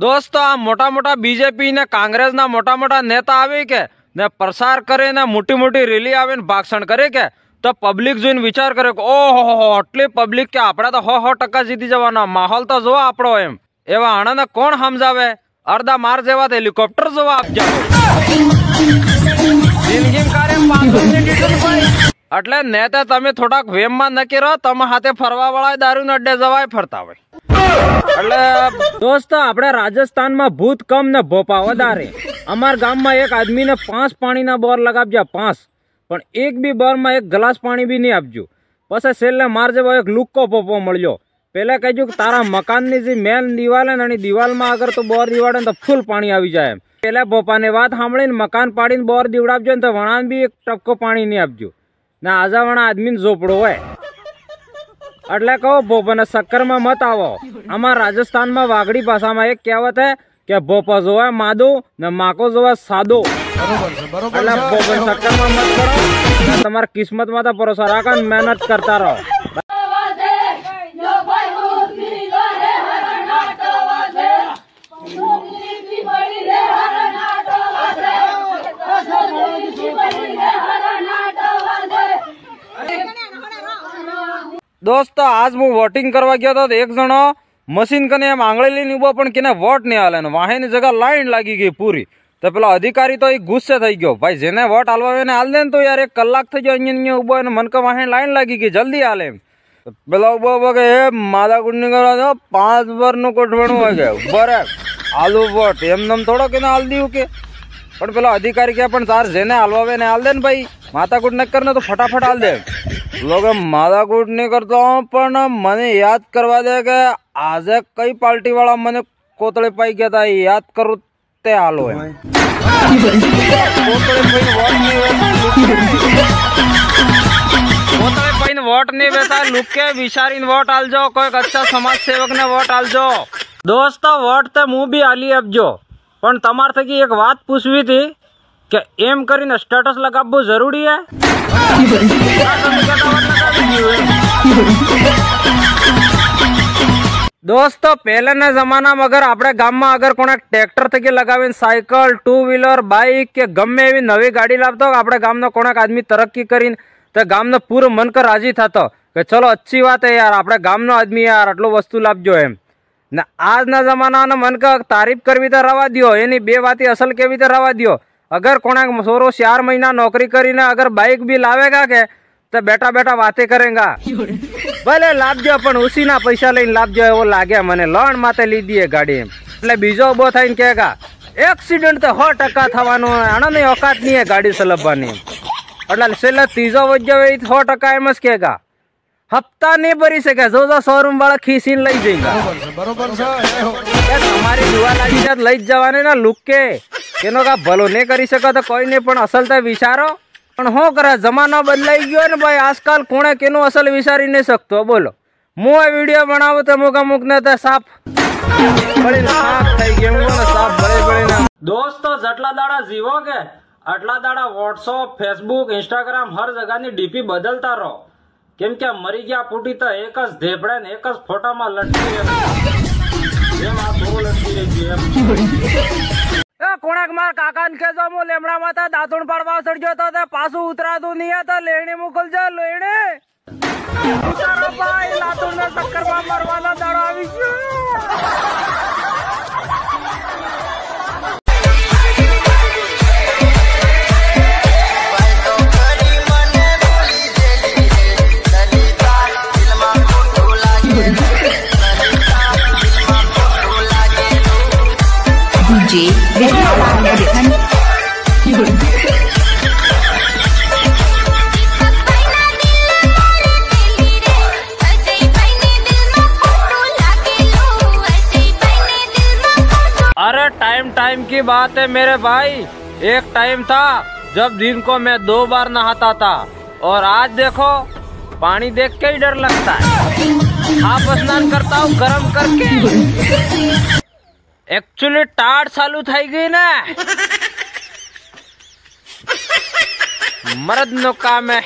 दोस्तों आ मोटा मोटा बीजेपी ने कांग्रेस ना मोटा मोटा नेता आवे के ने प्रसार करे ने मोटी मोटी रेली आवे ने भाषण करे के तो पब्लिक જોઈને વિચાર કરે કે ઓહો આટલી પબ્લિક કે આપણે તો 100% જીતી જવાનો માહોલ તો જો આપણો એમ એવા આણાને કોણ સમજાવે અર્ધા માર જેવા હેલિકોપ્ટર જોવા આપજો જિંદગી કારે 5 મિનિટ ભાઈ એટલે નેતા તમે થોડાક વેમમાં નકી રહો તમે હાથે ફરવા વાળા દારૂ ન અડ્ડે જવાય ફરતા હોય એટલે દોસ્તો આપણે રાજસ્થાનમાં ભૂત કમ ને ભોપા વધારે અમાર ગામમાં એક આદમીને 5 પાણીના બોર લગાવ્યા 5 પણ એક બી બોરમાં એક ગ્લાસ પાણી બી નહીં આપજો પછી છેલ્લે માર જેવો એક લુક્કો પોપો મળ્યો પેલા કહેજો કે તારા મકાનની જે મેન દિવાલ હે ને દિવાલમાં અગર તો બોર દીવાડે તો ફૂલ પાણી આવી જાય એમ પેલા પોપાને વાત સાંભળીને મકાન પાડીને બોર દીવડાવજો ને તો વણાન બી એક ટપકો પાણી નહીં આપજો ને આજા વણા આદમીને ઝોપડો હોય એટલે કહો ભોપાને ચક્કરમાં મત આવો અમારા રાજસ્થાનમાં વાગડી ભાષામાં એક કહેવત હે કે ભોપા જોવા માદો ને માકો જોવા સાદો એટલે ભોપાને ચક્કરમાં મત કરો તમારા કિસ્મતમાં તો ભરોસો રાખો ને મહેનત કરતા રહો दोस्तों आज હું વોટિંગ કરવા ગયો તો એક જણો મશીન કને એમ આંગળી લઈને ઉભો પણ કેને વોટ નહીં આલે ને વાહેની જગ્યા લાઈન લાગી ગઈ પૂરી તો પેલો અધિકારી તો ગુસ્સે થઈ ગયો ભાઈ જેને વોટ આલવા એને આલ દે ને તો યાર 1 કલાક થઈ ગયો અહીંયા ઉભો અને મન કે વાહે લાઈન લાગી ગઈ જલ્દી આલે એમ પેલો ઉભો કે એ માદા ગુડની કરો 5 વર્ષનું કોઠવણું હોય ગયું બરે આલુ વોટ એમ નમ થોડો કે આલ દીધું કે પણ પેલો અધિકારી કે પણ તાર જેને આલવા એને આલ દે ને ભાઈ માથાકૂટ ન કરને તો ફટાફટ આલ દે लोग माथाकूट नहीं करता हूँ पर मैंने याद करवा दे के आज कई पार्टी वाला मैंने कोतड़े पाई गया था याद करो ते हालो है वोट नहीं वैसा लुक के विचारी वोट आल जाओ कोई अच्छा समाज सेवक ने वोट आल जाओ दोस्तों वोट तो मुँह भी आली अपजो पण तमार थकी एक बात पूछवी थी કે એમ કરીને સ્ટેટસ લગાવવું જરૂરી હે दोस्तों પહેલાના જમાનામાં અગર આપણે ગામમાં અગર કોને ટ્રેક્ટર થકી લગાવીને સાયકલ 2 વ્હીલર બાઇક કે ગમે એવી નવી ગાડી લાવતો આપણે ગામનો કોણક આદમી તરક્કી કરીને તો ગામનો પૂરો મન કર રાજી થતો કે ચલો अच्छी વાત है यार આપણે ગામનો આદમી यार આટલો વસ્તુ લાવજો એમ ને આજના જમાનાનો મન કે તારીફ કરવી તો રવા દયો એની બે વાતી અસલ કેવી તો રવા દયો अगर कोना सोरो 4 महीना नौकरी करी ने अगर बाइक भी लावेगा के तो बेटा बेटा बातें करेगा भले लाभ जो अपन उसी ना पैसा लઈને लाभ जो वो लागे मने लोन माते ली दिए गाड़ी એટલે બીજો ઉભો થઈને કહેગા એક્સિડન્ટ તો 100% થવાનો આને औकात नहीं है गाड़ी ચલાવવાની એટલે છેલ્લે ત્રીજો વજ્જો એ 100% એમ જ કહેગા હપ્તા નહીં ભરી શકે જો શોરૂમ વાળા ખીસીને લઈ જઈગા બરોબર છે તમારી દુઆ લાગી જાત લઈ જવાને ના લુકે કેનો કા ભલો નહીં કરી શકો તો કોઈ નહીં પણ અસલ તો વિચારો પણ શું કરે જમાનો બદલાઈ ગયો ને ભાઈ આજકાલ કોણે કેનું અસલ વિચારી નહીં શકતો બોલો હું આ વિડીયો બનાવું તો અમુક ને તો સાફ બળીને સાફ થઈ ગયો સાફ બળીને દોસ્તો જેટલા દાડા જીવો કે આટલા દાડા વોટ્સઅપ ફેસબુક ઇન્સ્ટાગ્રામ હર જગાની ડીપી બદલતા રહો કેમ કે મરી ગયા પૂટી તો એક જ ધેપડે ને એક જ ફોટામાં લટકી રહે એમ આ બહુ લટકી રહી એમ કોણાક માર કાકા ને કેજો મો લેમડા માતા દાંતણ પાડવા સડજો તો પાછું ઉતરાતું નહીં હતા લેણી મોકલજો લેણે ઉતારો ભાઈ લાતણ ને ટક્કર માં મારવાનો દાડો આવી ગયો अरे टाइम की बात है मेरे भाई एक टाइम था जब दिन को मैं 2 बार नहाता था और आज देखो पानी देख के ही डर लगता है हाफ स्नान करता हूँ गर्म करके एक्चुअली टाड़ चालू થઈ ગઈ ને मर्द नो काम है।